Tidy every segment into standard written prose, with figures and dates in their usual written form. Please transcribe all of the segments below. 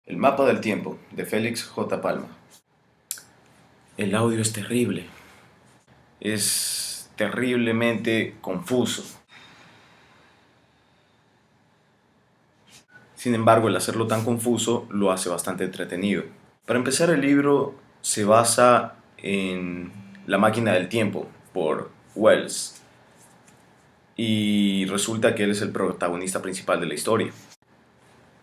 El mapa del tiempo, de Félix J. Palma. El audio es terrible. Es terriblemente confuso. Sin embargo, el hacerlo tan confuso lo hace bastante entretenido. Para empezar, el libro se basa en La máquina del tiempo, por Wells. Y resulta que él es el protagonista principal de la historia.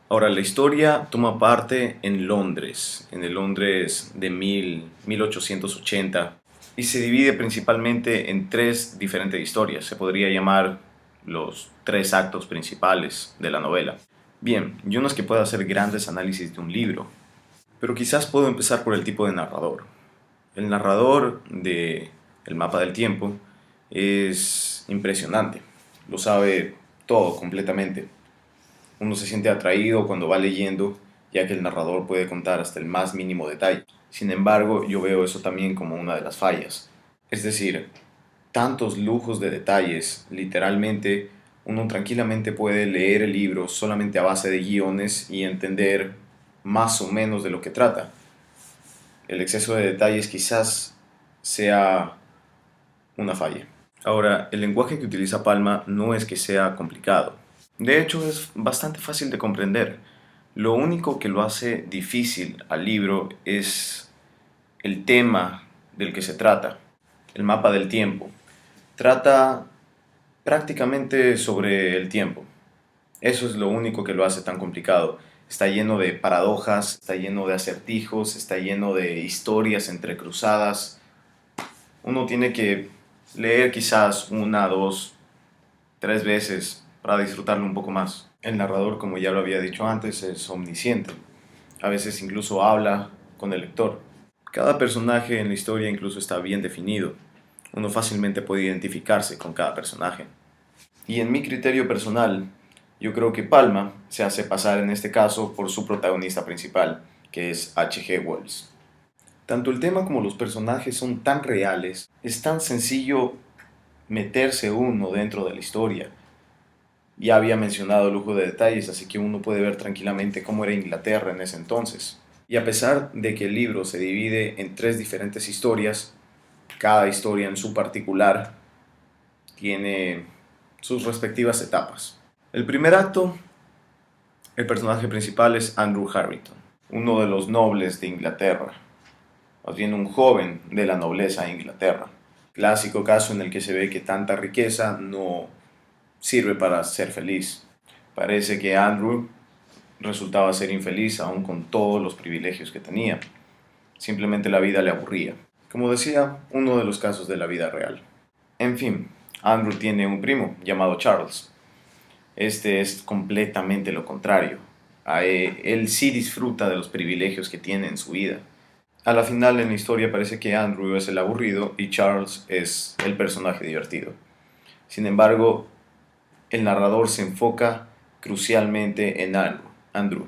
Ahora, la historia toma parte en Londres, en el Londres de 1880, y se divide principalmente en tres diferentes historias. Se podría llamar los tres actos principales de la novela. Bien, yo no es que pueda hacer grandes análisis de un libro, pero quizás puedo empezar por el tipo de narrador. El narrador de El mapa del tiempo es impresionante, lo sabe todo completamente. Uno se siente atraído cuando va leyendo, ya que el narrador puede contar hasta el más mínimo detalle. Sin embargo, yo veo eso también como una de las fallas. Es decir, tantos lujos de detalles, literalmente uno tranquilamente puede leer el libro solamente a base de guiones y entender más o menos de lo que trata. El exceso de detalles quizás sea una falla. Ahora, el lenguaje que utiliza Palma no es que sea complicado. De hecho, es bastante fácil de comprender. Lo único que lo hace difícil al libro es el tema del que se trata, el mapa del tiempo. Trata prácticamente sobre el tiempo. Eso es lo único que lo hace tan complicado. Está lleno de paradojas, está lleno de acertijos, está lleno de historias entrecruzadas. Uno tiene que leer quizás una, dos, tres veces para disfrutarlo un poco más. El narrador, como ya lo había dicho antes, es omnisciente. A veces incluso habla con el lector. Cada personaje en la historia incluso está bien definido. Uno fácilmente puede identificarse con cada personaje. Y en mi criterio personal, yo creo que Palma se hace pasar en este caso por su protagonista principal, que es H.G. Wells. Tanto el tema como los personajes son tan reales, es tan sencillo meterse uno dentro de la historia. Ya había mencionado lujo de detalles, así que uno puede ver tranquilamente cómo era Inglaterra en ese entonces. Y a pesar de que el libro se divide en tres diferentes historias, cada historia en su particular tiene sus respectivas etapas. El primer acto, el personaje principal es Andrew Harrington, uno de los nobles de Inglaterra, más bien un joven de la nobleza de Inglaterra. Clásico caso en el que se ve que tanta riqueza no sirve para ser feliz. Parece que Andrew resultaba ser infeliz aún con todos los privilegios que tenía. Simplemente la vida le aburría. Como decía, uno de los casos de la vida real. En fin, Andrew tiene un primo llamado Charles. Este es completamente lo contrario. Él sí disfruta de los privilegios que tiene en su vida. A la final en la historia parece que Andrew es el aburrido y Charles es el personaje divertido. Sin embargo, el narrador se enfoca crucialmente en Andrew.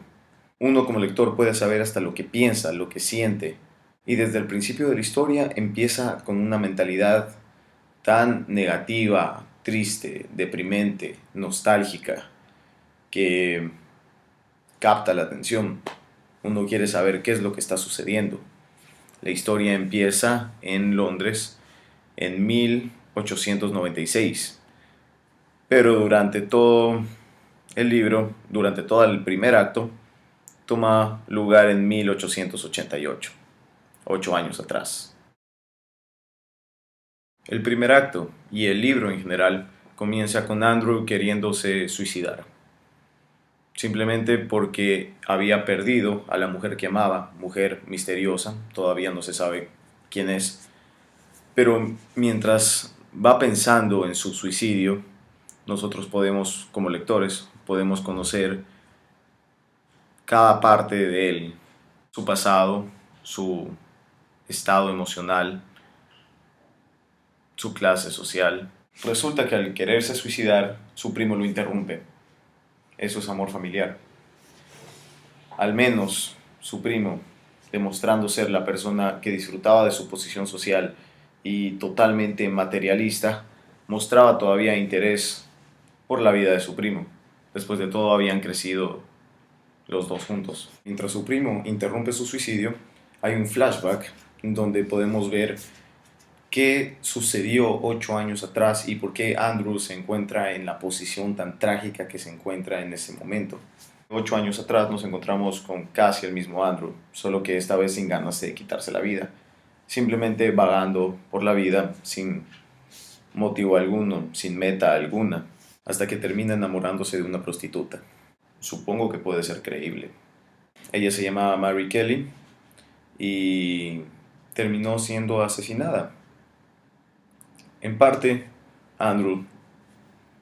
Uno como lector puede saber hasta lo que piensa, lo que siente, y desde el principio de la historia empieza con una mentalidad tan negativa, triste, deprimente, nostálgica, que capta la atención. Uno quiere saber qué es lo que está sucediendo. La historia empieza en Londres en 1896, pero durante todo el libro, durante todo el primer acto, toma lugar en 1888, 8 años atrás. El primer acto y el libro en general comienza con Andrew queriéndose suicidar, simplemente porque había perdido a la mujer que amaba, mujer misteriosa, todavía no se sabe quién es, pero mientras va pensando en su suicidio, nosotros podemos, como lectores, podemos conocer cada parte de él, su pasado, su estado emocional, su clase social. Resulta que al quererse suicidar, su primo lo interrumpe. Eso es amor familiar. Al menos su primo, demostrando ser la persona que disfrutaba de su posición social y totalmente materialista, mostraba todavía interés por la vida de su primo. Después de todo habían crecido los dos juntos. Mientras su primo interrumpe su suicidio, hay un flashback donde podemos ver qué sucedió 8 años atrás y por qué Andrew se encuentra en la posición tan trágica que se encuentra en ese momento. 8 años atrás nos encontramos con casi el mismo Andrew, solo que esta vez sin ganas de quitarse la vida, simplemente vagando por la vida sin motivo alguno, sin meta alguna, hasta que termina enamorándose de una prostituta. Supongo que puede ser creíble. Ella se llamaba Mary Kelly y terminó siendo asesinada. En parte, Andrew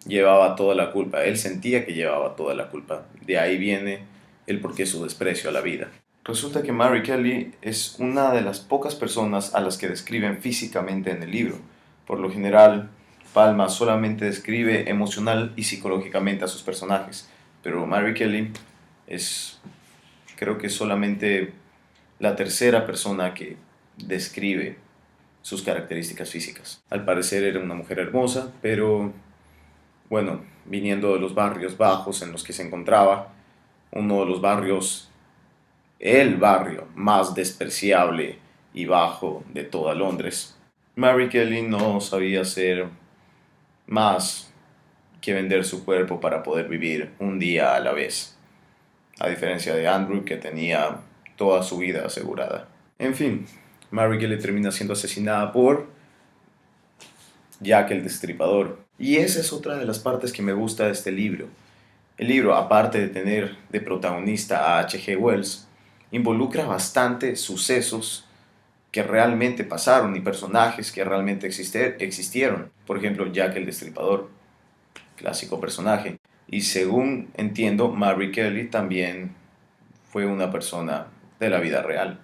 llevaba toda la culpa. Él sentía que llevaba toda la culpa. De ahí viene el porqué su desprecio a la vida. Resulta que Mary Kelly es una de las pocas personas a las que describen físicamente en el libro. Por lo general, Palma solamente describe emocional y psicológicamente a sus personajes, pero Mary Kelly es, creo que solamente la tercera persona que describe sus características físicas. Al parecer era una mujer hermosa, pero bueno, viniendo de los barrios bajos en los que se encontraba, uno de los barrios, el barrio más despreciable y bajo de toda Londres, Mary Kelly no sabía hacer más que vender su cuerpo para poder vivir un día a la vez, a diferencia de Andrew, que tenía toda su vida asegurada. En fin, Mary Kelly termina siendo asesinada por Jack el Destripador. Y esa es otra de las partes que me gusta de este libro. El libro, aparte de tener de protagonista a H.G. Wells, involucra bastante sucesos que realmente pasaron y personajes que realmente existieron. Por ejemplo, Jack el Destripador, clásico personaje. Y según entiendo, Mary Kelly también fue una persona de la vida real.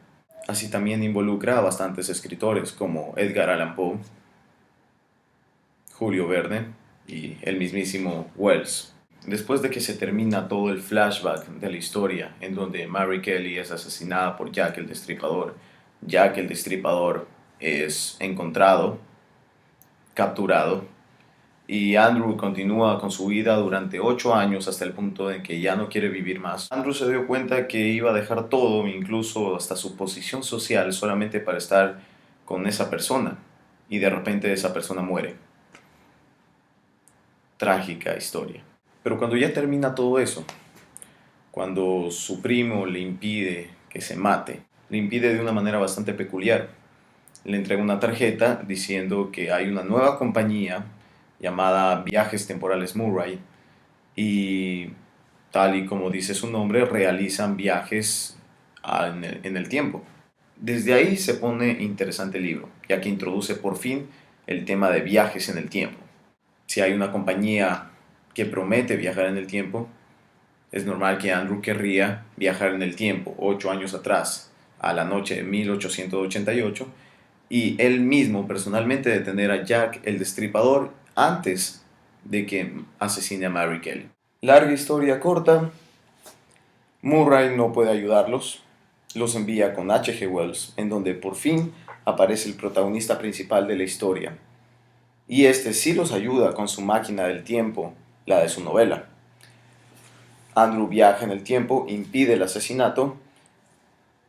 Así también involucra a bastantes escritores como Edgar Allan Poe, Julio Verne y el mismísimo Wells. Después de que se termina todo el flashback de la historia en donde Mary Kelly es asesinada por Jack el Destripador, Jack el Destripador es encontrado, capturado, y Andrew continúa con su vida durante 8 años hasta el punto en que ya no quiere vivir más. Andrew se dio cuenta que iba a dejar todo, incluso hasta su posición social, solamente para estar con esa persona, y de repente esa persona muere. Trágica historia. Pero cuando ya termina todo eso, cuando su primo le impide que se mate, le impide de una manera bastante peculiar, le entrega una tarjeta diciendo que hay una nueva compañía llamada Viajes Temporales Murray y tal y como dice su nombre, realizan viajes en el tiempo. Desde ahí se pone interesante el libro, ya que introduce por fin el tema de viajes en el tiempo. Si hay una compañía que promete viajar en el tiempo, es normal que Andrew querría viajar en el tiempo 8 años atrás, a la noche de 1888, y él mismo personalmente detener a Jack el Destripador antes de que asesine a Mary Kelly. Larga historia corta, Murray no puede ayudarlos, los envía con H.G. Wells, en donde por fin aparece el protagonista principal de la historia, y este sí los ayuda con su máquina del tiempo, la de su novela. Andrew viaja en el tiempo, impide el asesinato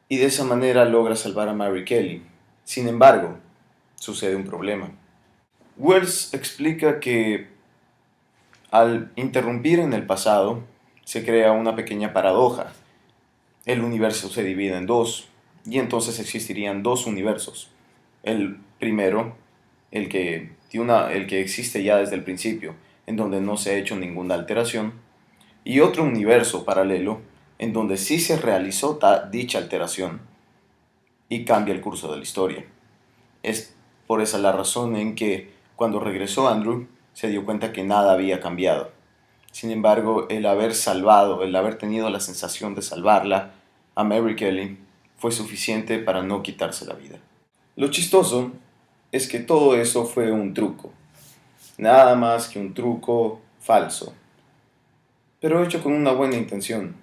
y de esa manera logra salvar a Mary Kelly. Sin embargo, sucede un problema. Wells explica que al interrumpir en el pasado se crea una pequeña paradoja. El universo se divide en dos y entonces existirían dos universos. El primero, el que existe ya desde el principio, en donde no se ha hecho ninguna alteración, y otro universo paralelo en donde sí se realizó dicha alteración y cambia el curso de la historia. Es por esa la razón en que cuando regresó Andrew se dio cuenta que nada había cambiado. Sin embargo, el haber salvado, el haber tenido la sensación de salvarla a Mary Kelly fue suficiente para no quitarse la vida. Lo chistoso es que todo eso fue un truco, nada más que un truco falso, pero hecho con una buena intención.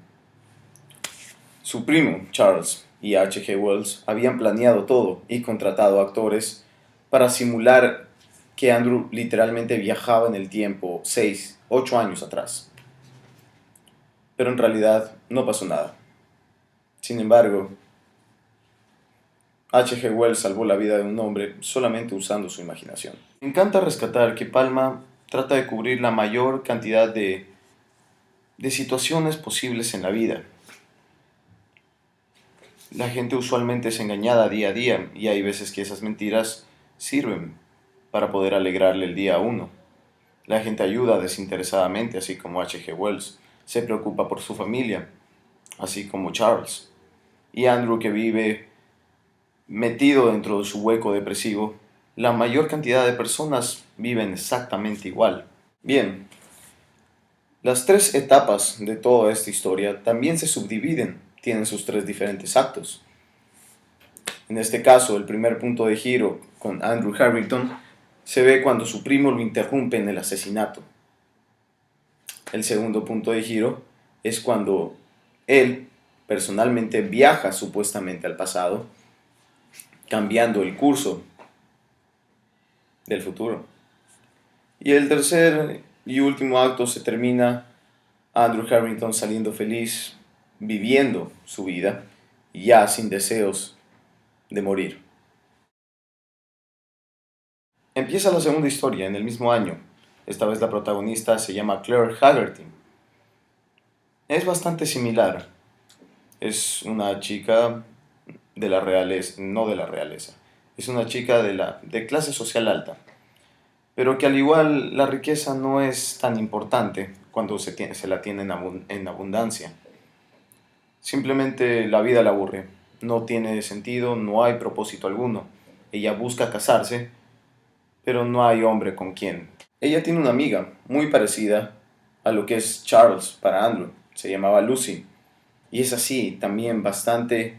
Su primo, Charles, y H.G. Wells habían planeado todo y contratado actores para simular que Andrew literalmente viajaba en el tiempo 6, 8 años atrás. pero en realidad no pasó nada. Sin embargo, H.G. Wells salvó la vida de un hombre solamente usando su imaginación. Me encanta rescatar que Palma trata de cubrir la mayor cantidad de situaciones posibles en la vida. La gente usualmente es engañada día a día y hay veces que esas mentiras sirven para poder alegrarle el día a uno. La gente ayuda desinteresadamente, así como H.G. Wells. Se preocupa por su familia, así como Charles. Y Andrew, que vive metido dentro de su hueco depresivo, la mayor cantidad de personas viven exactamente igual. Bien, las tres etapas de toda esta historia también se subdividen, tienen sus tres diferentes actos. En este caso, el primer punto de giro con Andrew Harrington se ve cuando su primo lo interrumpe en el asesinato. El segundo punto de giro es cuando él personalmente viaja supuestamente al pasado, cambiando el curso del futuro. Y el tercer y último acto se termina Andrew Harrington saliendo feliz, viviendo su vida, ya sin deseos de morir. Empieza la segunda historia en el mismo año. Esta vez la protagonista se llama Claire Haggerty. Es bastante similar. Es una chica de la realeza, no de la realeza. Es una chica de clase social alta. Pero que al igual la riqueza no es tan importante cuando se la tiene en abundancia. Simplemente la vida la aburre. No tiene sentido, no hay propósito alguno. Ella busca casarse, pero no hay hombre con quien. Ella tiene una amiga muy parecida a lo que es Charles para Andrew. Se llamaba Lucy. Y es así, también bastante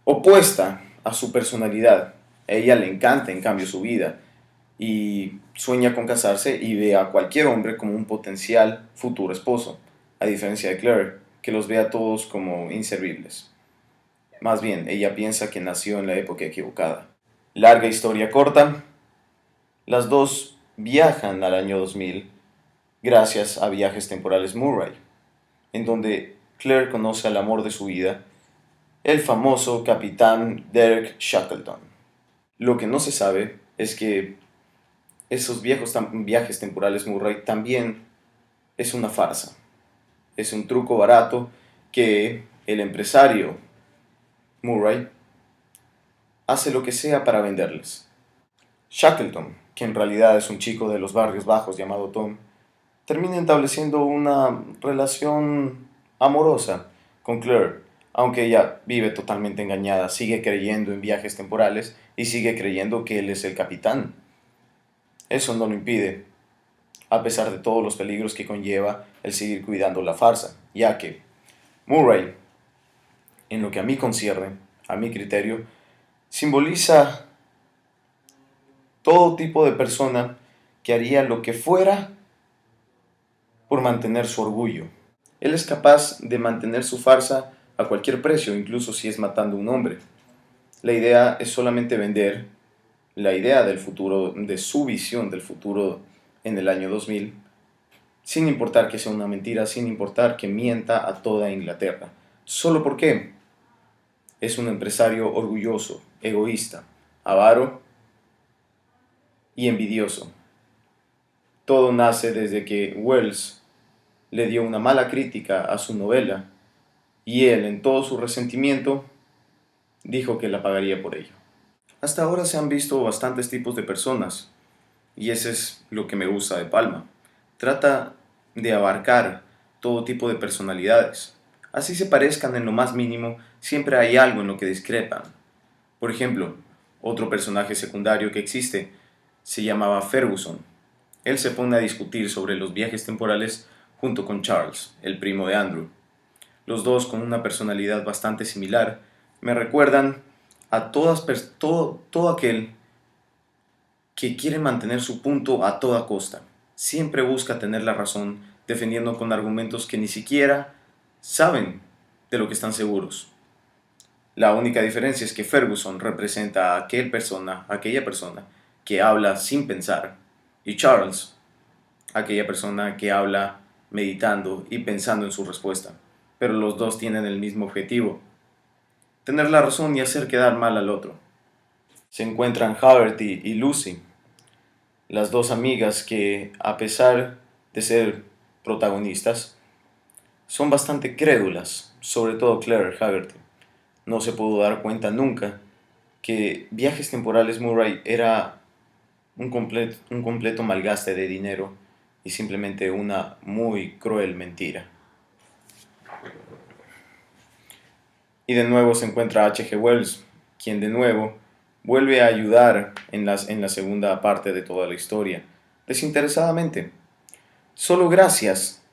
opuesta a su personalidad. A ella le encanta, en cambio, su vida. Y sueña con casarse y ve a cualquier hombre como un potencial futuro esposo. A diferencia de Claire, que los ve a todos como inservibles. Más bien, ella piensa que nació en la época equivocada. Larga historia corta. Las dos viajan al año 2000 gracias a Viajes Temporales Murray, en donde Claire conoce al amor de su vida, el famoso capitán Derek Shackleton. Lo que no se sabe es que esos viajes temporales Murray también es una farsa. Es un truco barato que el empresario Murray hace lo que sea para venderles. Shackleton, que en realidad es un chico de los barrios bajos llamado Tom, termina estableciendo una relación amorosa con Claire, aunque ella vive totalmente engañada, sigue creyendo en viajes temporales y sigue creyendo que él es el capitán. Eso no lo impide, a pesar de todos los peligros que conlleva el seguir cuidando la farsa, ya que Murray, en lo que a mí concierne, a mi criterio, simboliza todo tipo de persona que haría lo que fuera por mantener su orgullo. Él es capaz de mantener su farsa a cualquier precio, incluso si es matando a un hombre. La idea es solamente vender la idea del futuro, de su visión del futuro en el año 2000, sin importar que sea una mentira, sin importar que mienta a toda Inglaterra. Solo porque es un empresario orgulloso, egoísta, avaro y envidioso. Todo nace desde que Wells le dio una mala crítica a su novela y él, en todo su resentimiento, dijo que la pagaría por ello. Hasta ahora se han visto bastantes tipos de personas y ese es lo que me gusta de Palma. Trata de abarcar todo tipo de personalidades. Así se parezcan en lo más mínimo, siempre hay algo en lo que discrepan. Por ejemplo, otro personaje secundario que existe se llamaba Ferguson. Él se pone a discutir sobre los viajes temporales junto con Charles, el primo de Andrew. Los dos con una personalidad bastante similar me recuerdan a todo aquel que quiere mantener su punto a toda costa. Siempre busca tener la razón, defendiendo con argumentos que ni siquiera saben de lo que están seguros. La única diferencia es que Ferguson representa a aquella persona que habla sin pensar, y Charles, aquella persona que habla meditando y pensando en su respuesta, pero los dos tienen el mismo objetivo: tener la razón y hacer quedar mal al otro. Se encuentran Haverty y Lucy, las dos amigas que, a pesar de ser protagonistas, son bastante crédulas, sobre todo Claire Haverty. No se pudo dar cuenta nunca que Viajes Temporales Murray era un completo malgaste de dinero y simplemente una muy cruel mentira. Y de nuevo se encuentra H.G. Wells, quien de nuevo vuelve a ayudar en la segunda parte de toda la historia, desinteresadamente, solo gracias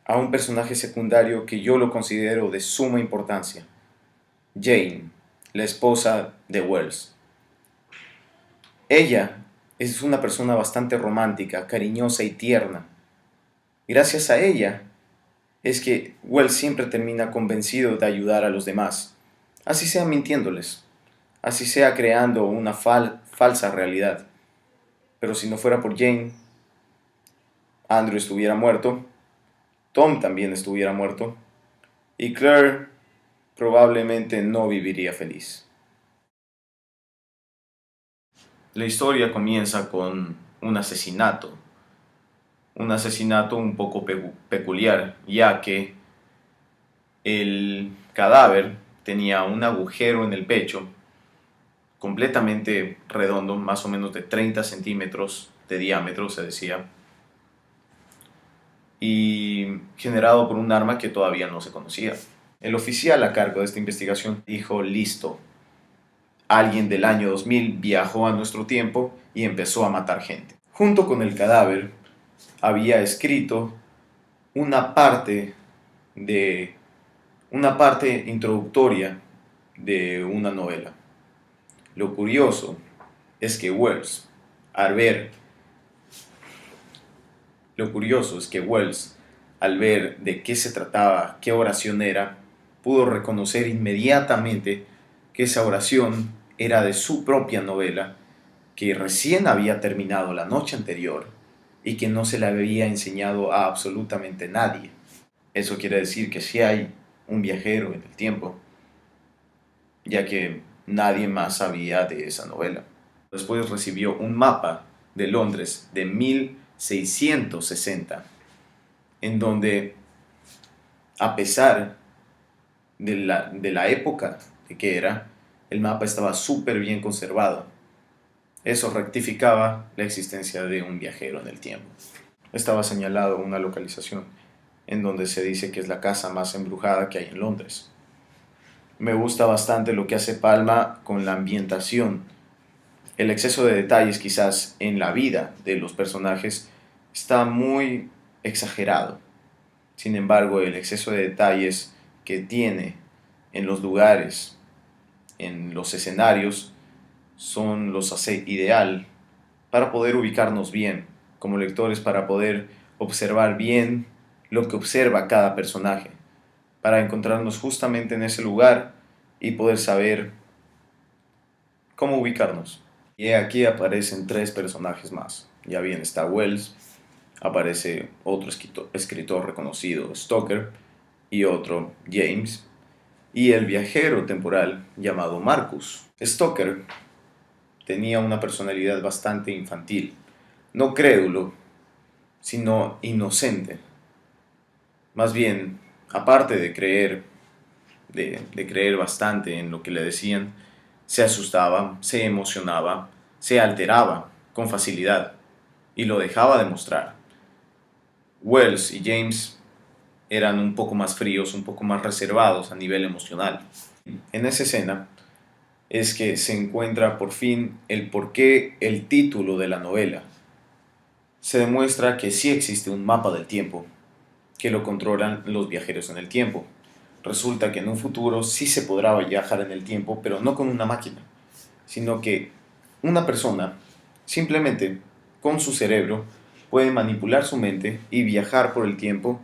a un personaje secundario que yo lo considero de suma importancia: Jane, la esposa de Wells. Ella es una persona bastante romántica, cariñosa y tierna. Gracias a ella es que Wells siempre termina convencido de ayudar a los demás, así sea mintiéndoles, así sea creando una falsa realidad. Pero si no fuera por Jane, Andrew estuviera muerto, Tom también estuviera muerto, y Claire probablemente no viviría feliz. La historia comienza con un asesinato un poco peculiar, ya que el cadáver tenía un agujero en el pecho completamente redondo, más o menos de 30 centímetros de diámetro, se decía, y generado por un arma que todavía no se conocía. El oficial a cargo de esta investigación dijo: listo, alguien del año 2000 viajó a nuestro tiempo y empezó a matar gente. Junto con el cadáver había escrito una parte de una parte introductoria de una novela. Lo curioso es que Wells, al ver, al ver de qué se trataba, qué oración era, pudo reconocer inmediatamente que esa oración era de su propia novela, que recién había terminado la noche anterior y que no se le había enseñado a absolutamente nadie. Eso quiere decir que sí hay un viajero en el tiempo, ya que nadie más sabía de esa novela. Después recibió un mapa de Londres de 1660, en donde, a pesar de la época de que era, el mapa estaba súper bien conservado. Eso rectificaba la existencia de un viajero en el tiempo. Estaba señalado una localización en donde se dice que es la casa más embrujada que hay en Londres. Me gusta bastante lo que hace Palma con la ambientación. El exceso de detalles quizás en la vida de los personajes está muy exagerado. Sin embargo, el exceso de detalles que tiene en los lugares, en los escenarios, son los hace ideal para poder ubicarnos bien como lectores, para poder observar bien lo que observa cada personaje, para encontrarnos justamente en ese lugar y poder saber cómo ubicarnos. Y aquí aparecen tres personajes más. Ya bien está Wells, aparece otro escritor reconocido, Stoker, y otro, James, y el viajero temporal llamado Marcus. Stoker tenía una personalidad bastante infantil, no crédulo, sino inocente. Más bien, aparte de creer bastante en lo que le decían, se asustaba, se emocionaba, se alteraba con facilidad y lo dejaba demostrar. Wells y James eran un poco más fríos, un poco más reservados a nivel emocional. En esa escena es que se encuentra por fin el porqué, el título de la novela. Se demuestra que sí existe un mapa del tiempo, que lo controlan los viajeros en el tiempo. Resulta que en un futuro sí se podrá viajar en el tiempo, pero no con una máquina, sino que una persona, simplemente con su cerebro, puede manipular su mente y viajar por el tiempo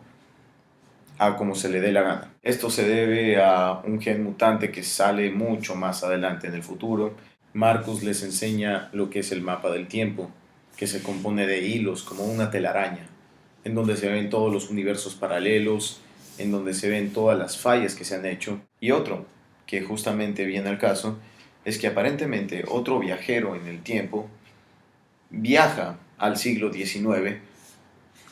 a como se le dé la gana. Esto se debe a un gen mutante que sale mucho más adelante en el futuro. Marcus les enseña lo que es el mapa del tiempo, que se compone de hilos como una telaraña, en donde se ven todos los universos paralelos, en donde se ven todas las fallas que se han hecho. Y otro, que justamente viene al caso, es que aparentemente otro viajero en el tiempo viaja al siglo XIX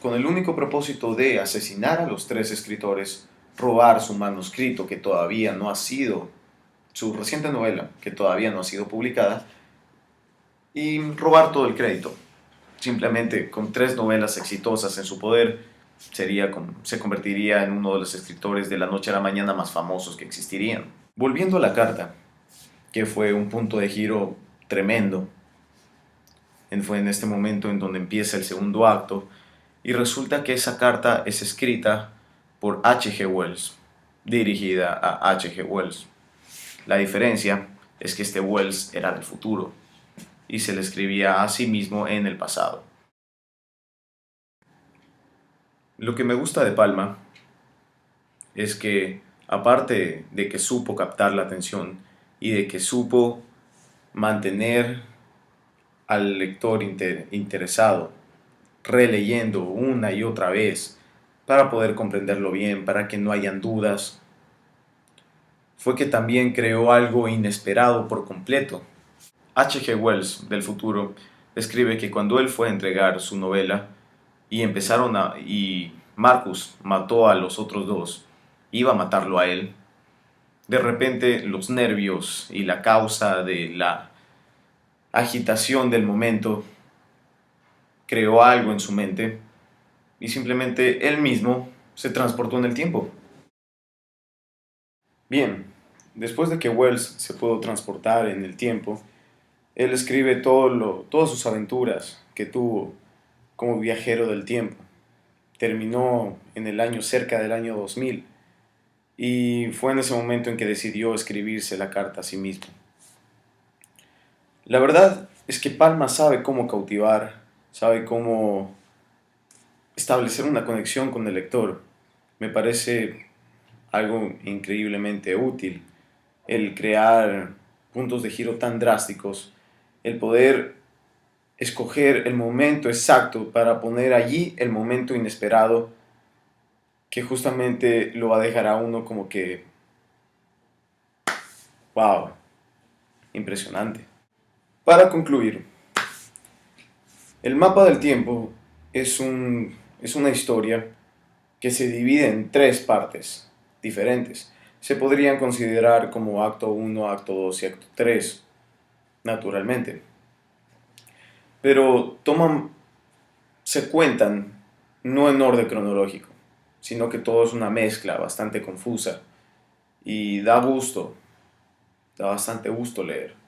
con el único propósito de asesinar a los tres escritores, robar su manuscrito que todavía no ha sido, su reciente novela que todavía no ha sido publicada, y robar todo el crédito. Simplemente con tres novelas exitosas en su poder, se convertiría en uno de los escritores de la noche a la mañana más famosos que existirían. Volviendo a la carta, que fue un punto de giro tremendo, fue en este momento en donde empieza el segundo acto, y resulta que esa carta es escrita por H. G. Wells, dirigida a H. G. Wells. La diferencia es que este Wells era del futuro y se le escribía a sí mismo en el pasado. Lo que me gusta de Palma es que, aparte de que supo captar la atención y de que supo mantener al lector interesado, releyendo una y otra vez para poder comprenderlo bien, para que no hayan dudas, fue que también creó algo inesperado por completo. H. G. Wells, del futuro, escribe que cuando él fue a entregar su novela y Marcus mató a los otros dos, iba a matarlo a él, de repente los nervios y la causa de la agitación del momento creó algo en su mente y simplemente él mismo se transportó en el tiempo. Bien, después de que Wells se pudo transportar en el tiempo, él escribe todas sus aventuras que tuvo como viajero del tiempo. Terminó en el año cerca del año 2000 y fue en ese momento en que decidió escribirse la carta a sí mismo. La verdad es que Palma sabe cómo cautivar, sabe cómo establecer una conexión con el lector. Me parece algo increíblemente útil el crear puntos de giro tan drásticos, el poder escoger el momento exacto para poner allí el momento inesperado que justamente lo va a dejar a uno como que, wow, impresionante. Para concluir, el mapa del tiempo es una historia que se divide en tres partes diferentes. Se podrían considerar como acto 1, acto 2 y acto 3, naturalmente. Pero se cuentan no en orden cronológico, sino que todo es una mezcla bastante confusa y da bastante gusto leer.